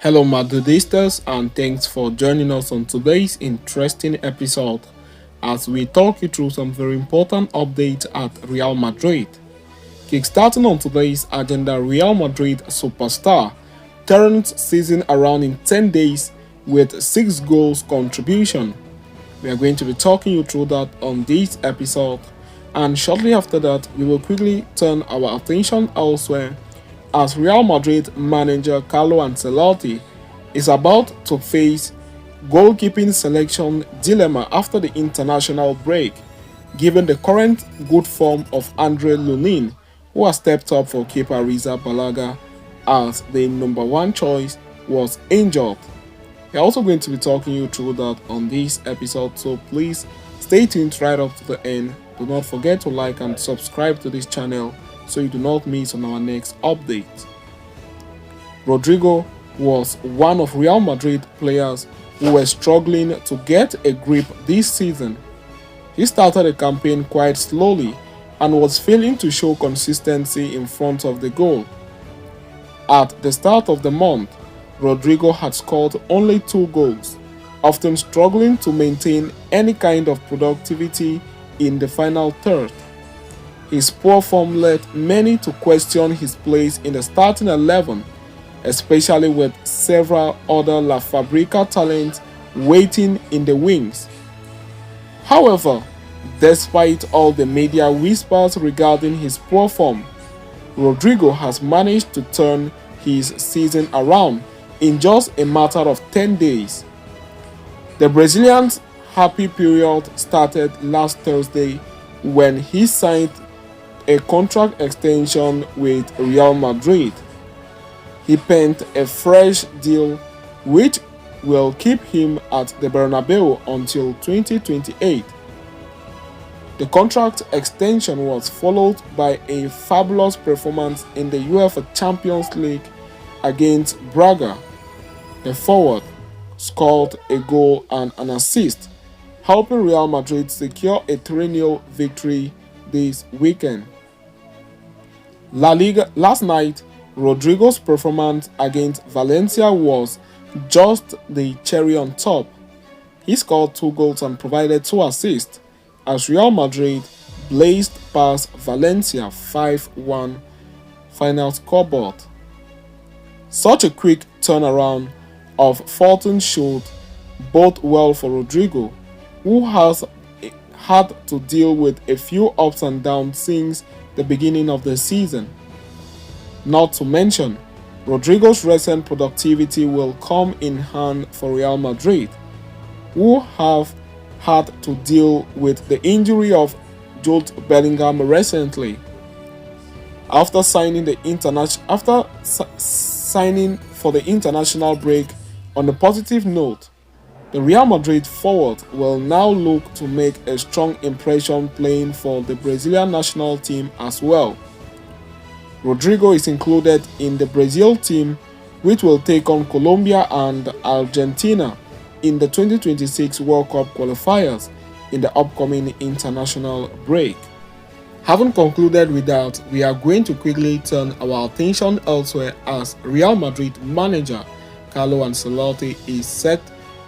Hello, Madridistas, and thanks for joining us on today's interesting episode as we talk you through some very important updates at Real Madrid. Kickstarting on today's agenda, Real Madrid superstar turns season around in 10 days with 6 goals contribution. We are going to be talking you through that on this episode, and shortly after that, we will quickly turn our attention elsewhere as Real Madrid manager Carlo Ancelotti is about to face goalkeeping selection dilemma after the international break, given the current good form of Andre Lunin, who has stepped up for Kepa Balaga as the number one choice, was injured. We're also going to be talking you through that on this episode, so please stay tuned right up to the end. Do not forget to like and subscribe to this channel so you do not miss on our next update. Rodrygo was one of Real Madrid players who were struggling to get a grip this season. He started the campaign quite slowly and was failing to show consistency in front of the goal. At the start of the month, Rodrygo had scored only 2 goals, often struggling to maintain any kind of productivity in the final third. His poor form led many to question his place in the starting 11, especially with several other La Fabrica talents waiting in the wings. However, despite all the media whispers regarding his poor form, Rodrygo has managed to turn his season around in just a matter of 10 days. The Brazilian's happy period started last Thursday when he signed a contract extension with Real Madrid. He penned a fresh deal which will keep him at the Bernabeu until 2028. The contract extension was followed by a fabulous performance in the UEFA Champions League against Braga. The forward scored a goal and an assist, helping Real Madrid secure a 3-0 victory this weekend. La Liga last night, Rodrygo's performance against Valencia was just the cherry on top. He scored 2 goals and provided 2 assists as Real Madrid blazed past Valencia 5-1 final scoreboard. Such a quick turnaround of fortune should bode well for Rodrygo, who has had to deal with a few ups and downs since the beginning of the season. Not to mention, Rodrygo's recent productivity will come in hand for Real Madrid, who have had to deal with the injury of Jude Bellingham recently. After signing for the international break on a positive note, the Real Madrid forward will now look to make a strong impression playing for the Brazilian national team as well. Rodrygo is included in the Brazil team, which will take on Colombia and Argentina in the 2026 World Cup qualifiers in the upcoming international break. Having concluded with that, we are going to quickly turn our attention elsewhere as Real Madrid manager Carlo Ancelotti is set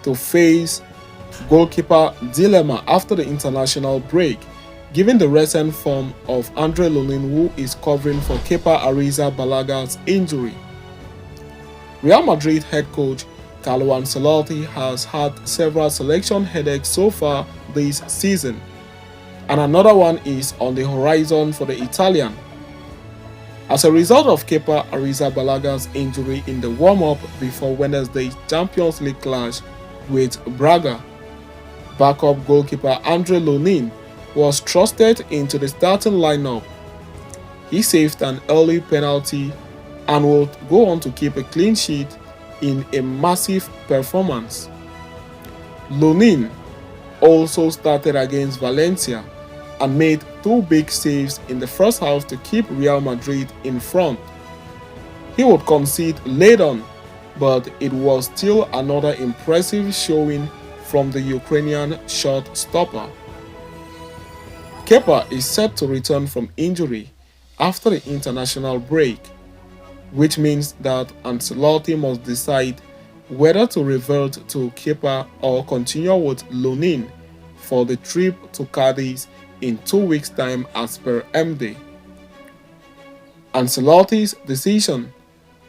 to face goalkeeper dilemma after the international break, given the recent form of Andre Lunin, who is covering for Kepa Balaga's injury. Real Madrid head coach Carlo Ancelotti has had several selection headaches so far this season, and another one is on the horizon for the Italian. As a result of Kepa Balaga's injury in the warm-up before Wednesday's Champions League clash with Braga, backup goalkeeper Andre Lunin was thrusted into the starting lineup. He saved an early penalty and would go on to keep a clean sheet in a massive performance. Lunin also started against Valencia and made 2 big saves in the first half to keep Real Madrid in front. He would concede late on, but it was still another impressive showing from the Ukrainian shot stopper. Kepa is set to return from injury after the international break. which means that Ancelotti must decide whether to revert to Kepa or continue with Lunin for the trip to Cadiz in 2 weeks' time as per MD. Ancelotti's decision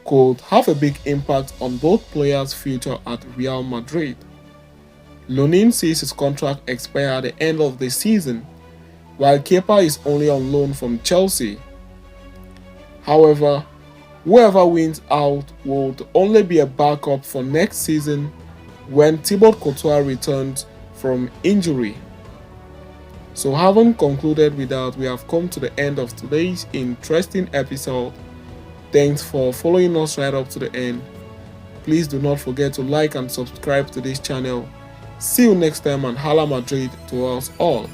could have a big impact on both players' future at Real Madrid. Lunin sees his contract expire at the end of the season, while Kepa is only on loan from Chelsea. However, whoever wins out would only be a backup for next season when Thibaut Courtois returns from injury. So having concluded with that, we have come to the end of today's interesting episode. Thanks for following us right up to the end. Please do not forget to like and subscribe to this channel. See you next time, and Hala Madrid to us all.